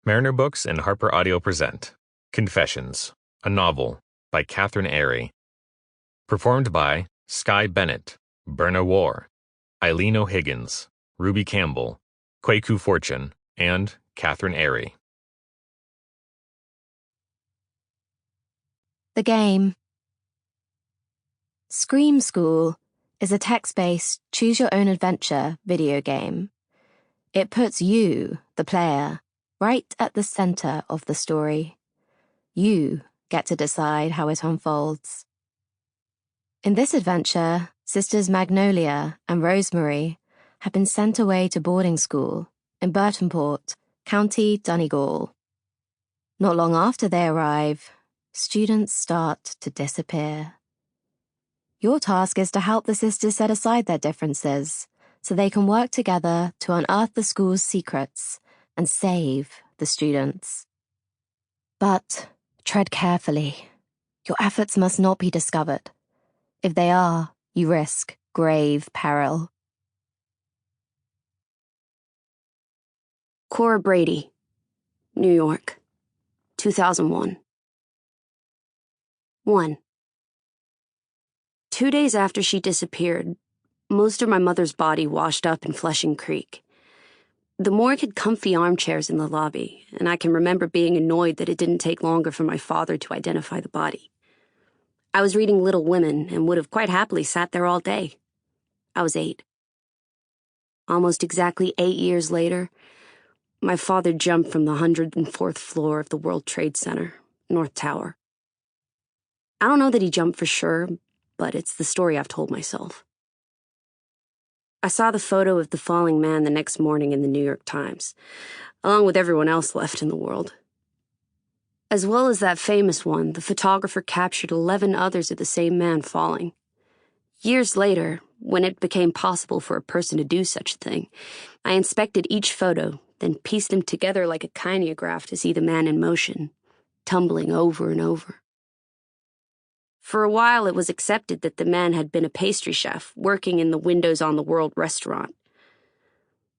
Mariner Books and HarperAudio present Confessions, a novel by Catherine Airey. Performed by Sky Bennett, Berna War, Eileen O'Higgins, Ruby Campbell, Kwaku Fortune, and Catherine Airey. The game. Scream School is a text-based choose-your-own-adventure video game. It puts you, the player, right at the center of the story. You get to decide how it unfolds. In this adventure, sisters Magnolia and Rosemary have been sent away to boarding school in Burtonport, County Donegal. Not long after they arrive, students start to disappear. Your task is to help the sisters set aside their differences so they can work together to unearth the school's secrets and save the students. But tread carefully. Your efforts must not be discovered. If they are, you risk grave peril. Cora Brady, New York, 2001. 1. 2 days after she disappeared, most of my mother's body washed up in Flushing Creek. The morgue had comfy armchairs in the lobby, and I can remember being annoyed that it didn't take longer for my father to identify the body. I was reading Little Women and would have quite happily sat there all day. I was 8. Almost exactly 8 years later, my father jumped from the 104th floor of the World Trade Center, North Tower. I don't know that he jumped for sure, but it's the story I've told myself. I saw the photo of the falling man the next morning in the New York Times, along with everyone else left in the world. As well as that famous one, the photographer captured 11 others of the same man falling. Years later, when it became possible for a person to do such a thing, I inspected each photo, then pieced them together like a kineograph to see the man in motion, tumbling over and over. For a while, it was accepted that the man had been a pastry chef working in the Windows on the World restaurant.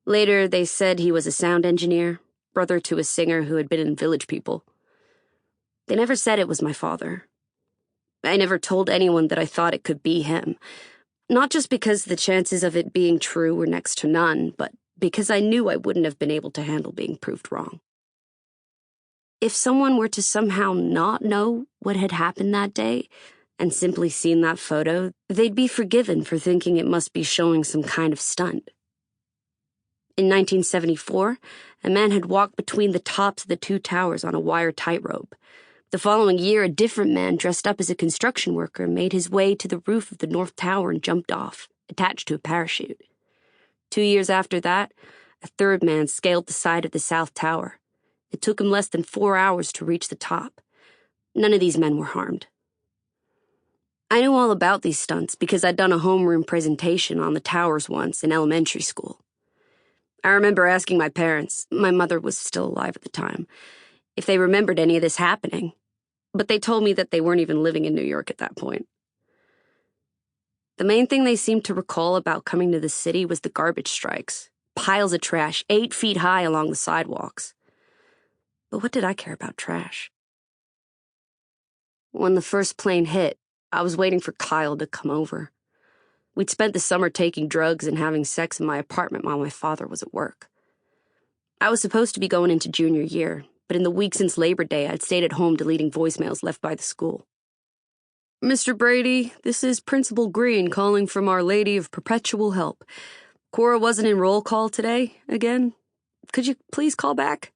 Later, they said he was a sound engineer, brother to a singer who had been in Village People. They never said it was my father. I never told anyone that I thought it could be him, not just because the chances of it being true were next to none, but because I knew I wouldn't have been able to handle being proved wrong. If someone were to somehow not know what had happened that day, and simply seen that photo, they'd be forgiven for thinking it must be showing some kind of stunt. In 1974, a man had walked between the tops of the two towers on a wire tightrope. The following year, a different man dressed up as a construction worker made his way to the roof of the North Tower and jumped off, attached to a parachute. 2 years after that, a third man scaled the side of the South Tower. It took him less than 4 hours to reach the top. None of these men were harmed. I knew all about these stunts because I'd done a homeroom presentation on the towers once in elementary school. I remember asking my parents, my mother was still alive at the time, if they remembered any of this happening, but they told me that they weren't even living in New York at that point. The main thing they seemed to recall about coming to the city was the garbage strikes, piles of trash 8 feet high along the sidewalks. But what did I care about trash? When the first plane hit, I was waiting for Kyle to come over. We'd spent the summer taking drugs and having sex in my apartment while my father was at work. I was supposed to be going into junior year, but in the week since Labor Day, I'd stayed at home deleting voicemails left by the school. Mr. Brady, this is Principal Green calling from Our Lady of Perpetual Help. Cora wasn't in roll call today, again. Could you please call back?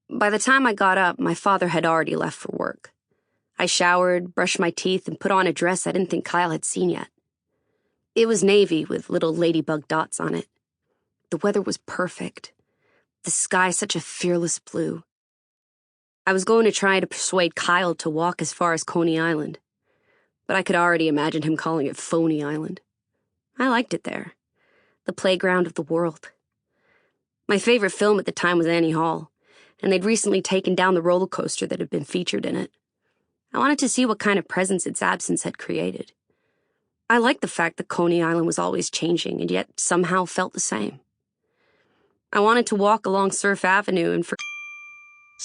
By the time I got up, my father had already left for work. I showered, brushed my teeth, and put on a dress I didn't think Kyle had seen yet. It was navy with little ladybug dots on it. The weather was perfect. The sky such a fearless blue. I was going to try to persuade Kyle to walk as far as Coney Island, but I could already imagine him calling it Phony Island. I liked it there. The playground of the world. My favorite film at the time was Annie Hall, and they'd recently taken down the roller coaster that had been featured in it. I wanted to see what kind of presence its absence had created. I liked the fact that Coney Island was always changing and yet somehow felt the same. I wanted to walk along Surf Avenue and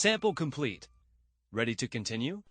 Sample complete. Ready to continue?